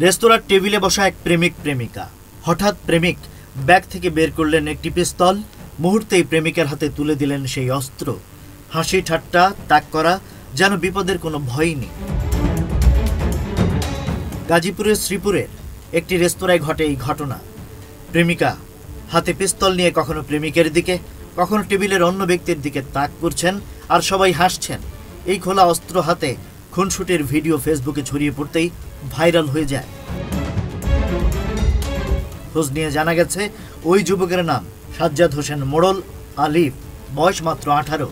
রেস্তোরাঁর টেবিলে বসা এক প্রেমিক প্রেমিকা। হঠাৎ প্রেমিক ব্যাগ থেকে বের করলেন একটি পিস্তল। মুহূর্তেই প্রেমিকের হাতে তুলে দিলেন সেই অস্ত্র। হাসি ঠাট্টা তাক করা, যেন বিপদের কোনো ভয়ই নেই। গাজীপুরের শ্রীপুরের একটি রেস্তোরাঁয় ঘটে এই ঘটনা। প্রেমিকা হাতে পিস্তল নিয়ে কখনো প্রেমিকের দিকে, কখনো টেবিলের অন্য ব্যক্তির দিকে তাক করছেন, আর সবাই হাসছেন। এই খোলা অস্ত্র হাতে খুনসুটির ভিডিও ফেসবুকে ছড়িয়ে পড়তেই ভাইরাল হয়ে যায়। খোঁজ নিয়ে জানা গেছে ওই যুবকের নাম সাজ্জাদ হোসেন মোড়ল আলিফ, বয়স মাত্র 18।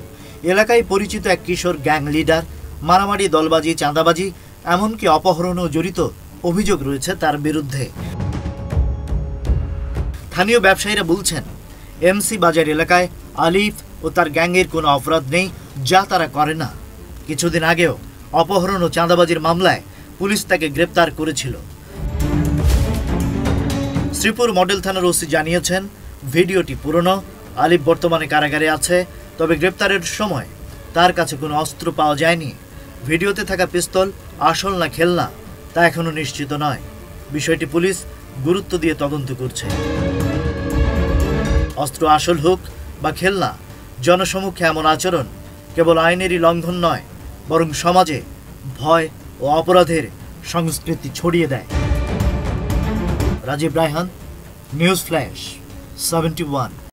এলাকায় পরিচিত এক কিশোর গ্যাং লিডার। মারামারি, দলবাজি, চাঁদাবাজি, এমনকি অপহরণও জড়িত অভিযোগ রয়েছে তার বিরুদ্ধে। স্থানীয় ব্যবসায়ীরা বলছেন, এমসি বাজার এলাকায় আলিফ ও তার গ্যাংয়ের কোনো অপরাধ নেই যা তারা করে না। কিছুদিন আগেও অপহরণ ও চাঁদাবাজির মামলায় পুলিশ তাকে গ্রেপ্তার করেছিল। শ্রীপুর মডেল থানার ওসি জানিয়েছেন, ভিডিওটি পুরনো। আলিফ বর্তমানে কারাগারে আছে, তবে গ্রেপ্তারের সময় তার কাছে কোনো অস্ত্র পাওয়া যায়নি। ভিডিওতে থাকা পিস্তল আসল না খেলনা তা এখনো নিশ্চিত নয়। বিষয়টি পুলিশ গুরুত্ব দিয়ে তদন্ত করছে। অস্ত্র আসল হোক বা খেলনা, জনসমক্ষে এমন আচরণ কেবল আইনেরই লঙ্ঘন নয়, বরং সমাজে ভয় ও অপরাধের সংস্কৃতি ছড়িয়ে দেয়। Rajib Raihan, news flash 71।